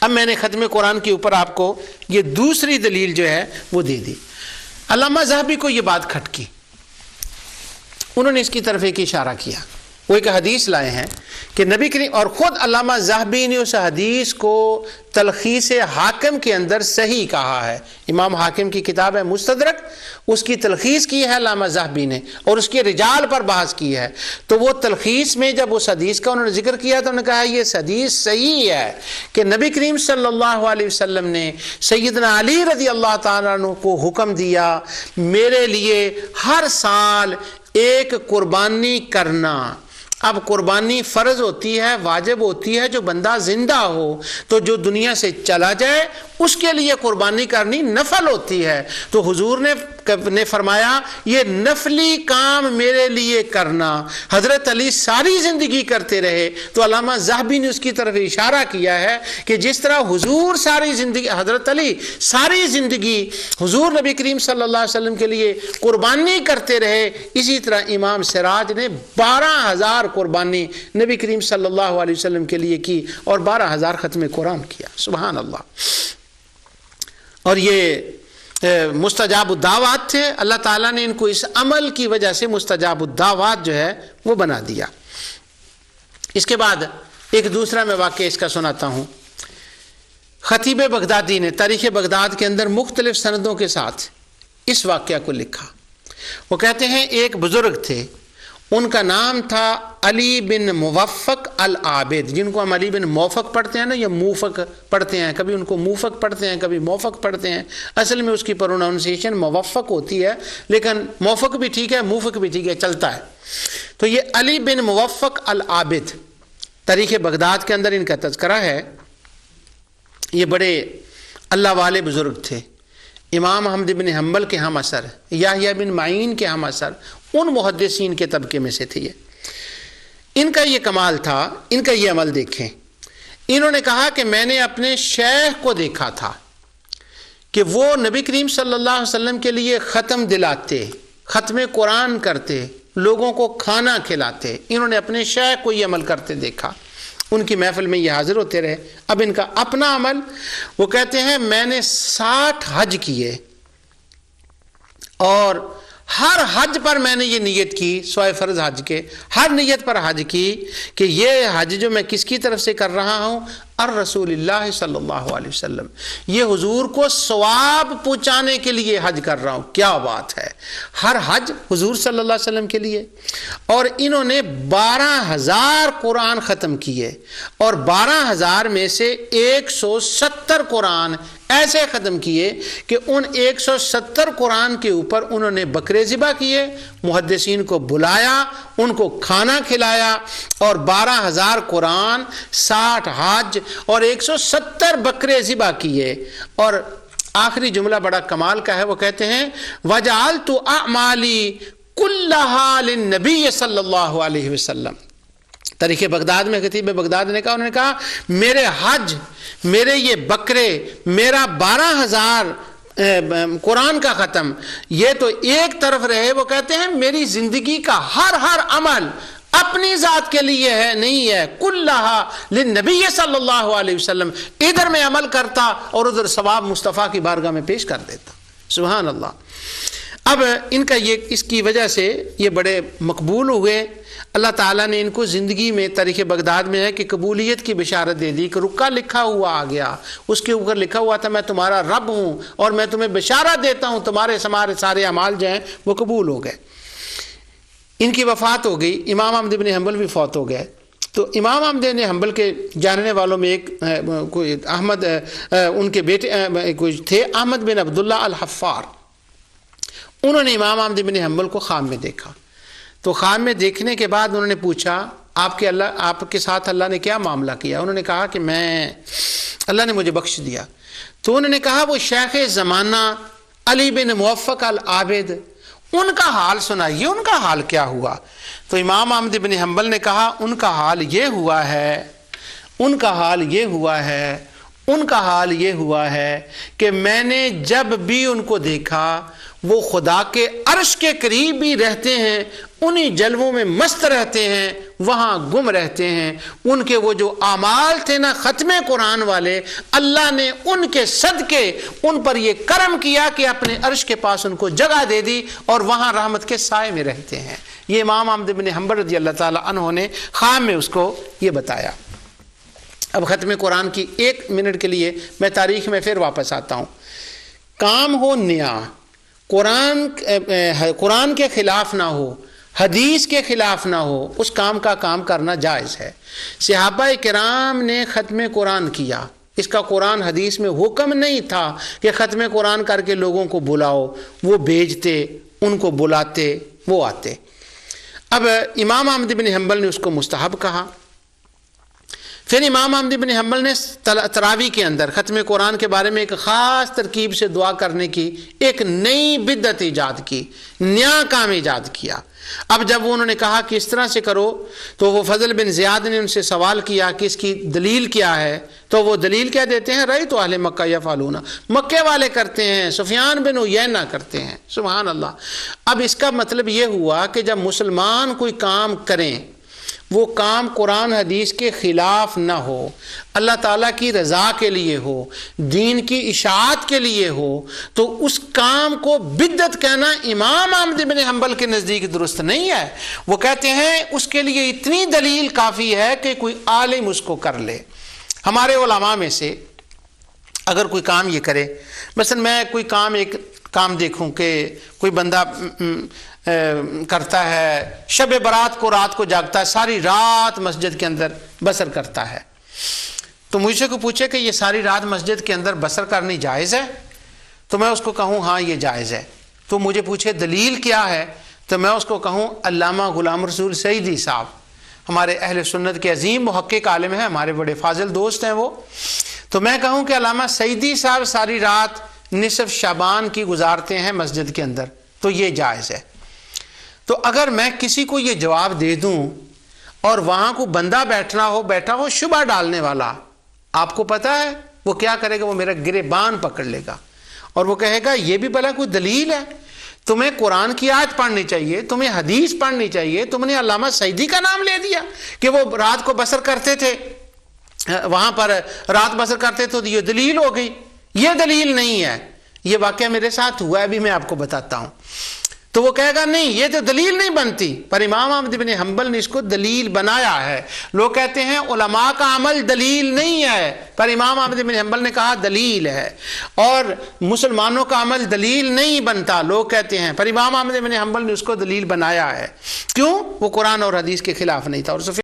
اب میں نے ختم قرآن کے اوپر آپ کو یہ دوسری دلیل جو ہے وہ دے دی۔ علامہ ذہبی کو یہ بات کھٹکی، انہوں نے اس کی طرف ایک اشارہ کیا، وہ ایک حدیث لائے ہیں کہ نبی کریم، اور خود علامہ ذہبی نے اس حدیث کو تلخیص حاکم کے اندر صحیح کہا ہے۔ امام حاکم کی کتاب ہے مستدرک، اس کی تلخیص کی ہے علامہ ذہبی نے، اور اس کے رجال پر بحث کی ہے۔ تو وہ تلخیص میں جب اس حدیث کا انہوں نے ذکر کیا تو انہوں نے کہا یہ حدیث صحیح ہے کہ نبی کریم صلی اللہ علیہ وسلم نے سیدنا علی رضی اللہ تعالیٰ عنہ کو حکم دیا میرے لیے ہر سال ایک قربانی کرنا۔ اب قربانی فرض ہوتی ہے، واجب ہوتی ہے جو بندہ زندہ ہو، تو جو دنیا سے چلا جائے اس کے لیے قربانی کرنی نفل ہوتی ہے۔ تو حضور نے فرمایا یہ نفلی کام میرے لیے کرنا۔ حضرت علی ساری زندگی کرتے رہے، تو علامہ ذہبی نے اس کی طرف اشارہ کیا ہے کہ جس طرح حضور ساری زندگی، حضرت علی ساری زندگی حضور نبی کریم صلی اللہ علیہ وسلم کے لیے قربانی کرتے رہے، اسی طرح امام سراج نے 12,000 قربانی نبی کریم صلی اللہ علیہ وسلم کے لیے کی اور 12,000 ختم قرآن کیا۔ سبحان اللہ۔ اور یہ مستجاب الدعوات تھے، اللہ تعالیٰ نے ان کو اس عمل کی وجہ سے مستجاب الدعوات جو ہے وہ بنا دیا۔ اس کے بعد ایک دوسرا میں واقعہ اس کا سناتا ہوں۔ خطیب بغدادی نے تاریخ بغداد کے اندر مختلف سندوں کے ساتھ اس واقعہ کو لکھا۔ وہ کہتے ہیں ایک بزرگ تھے، ان کا نام تھا علی بن موفق العابد، جن کو ہم علی بن موفق پڑھتے ہیں نا، یا موفق پڑھتے ہیں، کبھی ان کو موفق پڑھتے ہیں کبھی موفق پڑھتے ہیں، اصل میں اس کی پروناؤنسیشن موفق ہوتی ہے، لیکن موفق بھی ٹھیک ہے موفق بھی ٹھیک ہے، چلتا ہے۔ تو یہ علی بن موفق العابد، تاریخ بغداد کے اندر ان کا تذکرہ ہے۔ یہ بڑے اللہ والے بزرگ تھے، امام احمد بن حنبل کے ہم اثر، یحییٰ بن معین کے ہم اثر، ان محدثین کے طبقے میں سے تھے۔ ان کا یہ کمال تھا، ان کا یہ عمل دیکھیں۔ انہوں نے کہا کہ میں نے اپنے شیخ کو دیکھا تھا کہ وہ نبی کریم صلی اللہ علیہ وسلم کے لیے ختم دلاتے، ختم قرآن کرتے، لوگوں کو کھانا کھلاتے۔ انہوں نے اپنے شیخ کو یہ عمل کرتے دیکھا، ان کی محفل میں یہ حاضر ہوتے رہے۔ اب ان کا اپنا عمل، وہ کہتے ہیں میں نے 60 حج کیے، اور ہر حج پر میں نے یہ نیت کی، سوائے فرض حج کے ہر نیت پر حج کی کہ یہ حج جو میں کس کی طرف سے کر رہا ہوں، الرسول اللہ صلی اللہ علیہ وسلم، یہ حضور کو ثواب پہنچانے کے لیے حج کر رہا ہوں۔ کیا بات ہے، ہر حج حضور صلی اللہ علیہ وسلم کے لیے۔ اور انہوں نے 12,000 قرآن ختم کیے، اور 12,000 میں سے 170 قرآن ایسے ختم کیے کہ ان 170 قرآن کے اوپر انہوں نے بکرے ذبح کیے، محدثین کو بلایا، ان کو کھانا کھلایا، اور 12,000 قرآن، 60 حج اور 170 بکرے ذبح کیے۔ اور آخری جملہ بڑا کمال کا ہے، وہ کہتے ہیں وَجَعَلْتُ أَعْمَالِي كُلَّهَا لِلنَّبِيِّ صلی اللہ علیہ وسلم۔ تاریخ بغداد میں خطیب بغداد نے کہا، انہوں نے کہا میرے حج، میرے یہ بکرے، میرا 12,000 قرآن کا ختم، یہ تو ایک طرف رہے، وہ کہتے ہیں میری زندگی کا ہر عمل اپنی ذات کے لیے ہے، نہیں ہے، کلھا للنبی صلی اللہ علیہ وسلم۔ ادھر میں عمل کرتا اور ادھر ثواب مصطفیٰ کی بارگاہ میں پیش کر دیتا۔ سبحان اللہ۔ اب ان کا یہ، اس کی وجہ سے یہ بڑے مقبول ہوئے۔ اللہ تعالیٰ نے ان کو زندگی میں، تاریخ بغداد میں ہے کہ قبولیت کی بشارت دے دی، کہ رکا لکھا ہوا آ گیا، اس کے اوپر لکھا ہوا تھا میں تمہارا رب ہوں اور میں تمہیں بشارت دیتا ہوں تمہارے سارے اعمال جو ہیں وہ قبول ہو گئے۔ ان کی وفات ہو گئی، امام احمد بن حنبل بھی فوت ہو گئے۔ تو امام احمد بن حنبل کے جاننے والوں میں ایک کوئی احمد، ان کے بیٹے کوئی تھے احمد بن عبداللہ الحفار، انہوں نے امام احمد بن حنبل کو خواب میں دیکھا۔ تو خواب میں دیکھنے کے بعد انہوں نے پوچھا آپ کے ساتھ اللہ نے کیا معاملہ کیا؟ انہوں نے کہا کہ اللہ نے مجھے بخش دیا۔ تو انہوں نے کہا وہ شیخ زمانہ علی بن موفق العابد، ان کا حال سنائیے، ان کا حال کیا ہوا؟ تو امام احمد بن حنبل نے کہا ان کا حال یہ ہوا ہے، ان کا حال یہ ہوا ہے، ان کا حال یہ ہوا ہے کہ میں نے جب بھی ان کو دیکھا وہ خدا کے عرش کے قریب بھی رہتے ہیں، انہی جلووں میں مست رہتے ہیں، وہاں گم رہتے ہیں۔ ان کے وہ جو اعمال تھے نا ختم قرآن والے، اللہ نے ان کے صدقے ان پر یہ کرم کیا کہ اپنے عرش کے پاس ان کو جگہ دے دی اور وہاں رحمت کے سائے میں رہتے ہیں۔ یہ امام احمد بن حنبل رضی اللہ تعالی عنہ نے خام میں اس کو یہ بتایا۔ اب ختم قرآن کی 1 منٹ کے لیے میں تاریخ میں پھر واپس آتا ہوں۔ کام ہو نیا، قرآن کے خلاف نہ ہو، حدیث کے خلاف نہ ہو، اس کام کا کام کرنا جائز ہے۔ صحابہ کرام نے ختم قرآن کیا، اس کا قرآن حدیث میں حکم نہیں تھا کہ ختم قرآن کر کے لوگوں کو بلاؤ، وہ بھیجتے، ان کو بلاتے، وہ آتے۔ اب امام احمد بن حنبل نے اس کو مستحب کہا۔ پھر امام احمد بن حنبل نے تراویح کے اندر ختم قرآن کے بارے میں ایک خاص ترکیب سے دعا کرنے کی ایک نئی بدعت ایجاد کی، نیا کام ایجاد کیا۔ اب جب انہوں نے کہا کہ اس طرح سے کرو تو وہ فضل بن زیاد نے ان سے سوال کیا کہ اس کی دلیل کیا ہے، تو وہ دلیل کیا دیتے ہیں؟ رأیت اہل مکہ یفعلون، مکے والے کرتے ہیں، سفیان بن عیینہ کرتے ہیں۔ سبحان اللہ۔ اب اس کا مطلب یہ ہوا کہ جب مسلمان کوئی کام کریں وہ کام قرآن حدیث کے خلاف نہ ہو، اللہ تعالیٰ کی رضا کے لیے ہو، دین کی اشاعت کے لیے ہو، تو اس کام کو بدعت کہنا امام احمد بن حنبل کے نزدیک درست نہیں ہے۔ وہ کہتے ہیں اس کے لیے اتنی دلیل کافی ہے کہ کوئی عالم اس کو کر لے۔ ہمارے علماء میں سے اگر کوئی کام یہ کرے، مثلا میں کوئی ایک کام دیکھوں کہ کوئی بندہ کرتا ہے، شب برات کو رات کو جاگتا ہے، ساری رات مسجد کے اندر بسر کرتا ہے، تو مجھ سے کوئی پوچھے کہ یہ ساری رات مسجد کے اندر بسر کرنی جائز ہے، تو میں اس کو کہوں ہاں یہ جائز ہے۔ تو مجھے پوچھے دلیل کیا ہے، تو میں اس کو کہوں علامہ غلام رسول سعیدی صاحب ہمارے اہل سنت کے عظیم محقق عالم ہیں، ہمارے بڑے فاضل دوست ہیں وہ، تو میں کہوں کہ علامہ سعیدی صاحب ساری رات نصف شعبان کی گزارتے ہیں مسجد کے اندر، تو یہ جائز ہے۔ تو اگر میں کسی کو یہ جواب دے دوں اور وہاں کو بندہ بیٹھا ہو شبہ ڈالنے والا، آپ کو پتہ ہے وہ کیا کرے گا؟ وہ میرا گریبان پکڑ لے گا اور وہ کہے گا یہ بھی بھلا کوئی دلیل ہے؟ تمہیں قرآن کی آیت پڑھنی چاہیے، تمہیں حدیث پڑھنی چاہیے، تم نے علامہ سعیدی کا نام لے دیا کہ وہ رات کو بسر کرتے تھے، وہاں پر رات بسر کرتے تو یہ دلیل ہو گئی۔ یہ دلیل نہیں ہے۔ یہ واقعہ میرے ساتھ ہوا ہے، ابھی میں آپ کو بتاتا ہوں۔ تو وہ کہے گا نہیں یہ تو دلیل نہیں بنتی، پر امام احمد بن حنبل نے اس کو دلیل بنایا ہے۔ لوگ کہتے ہیں علماء کا عمل دلیل نہیں ہے، پر امام احمد بن حنبل نے کہا دلیل ہے۔ اور مسلمانوں کا عمل دلیل نہیں بنتا، لوگ کہتے ہیں، پر امام احمد بن حنبل نے اس کو دلیل بنایا ہے۔ کیوں؟ وہ قرآن اور حدیث کے خلاف نہیں تھا۔ اور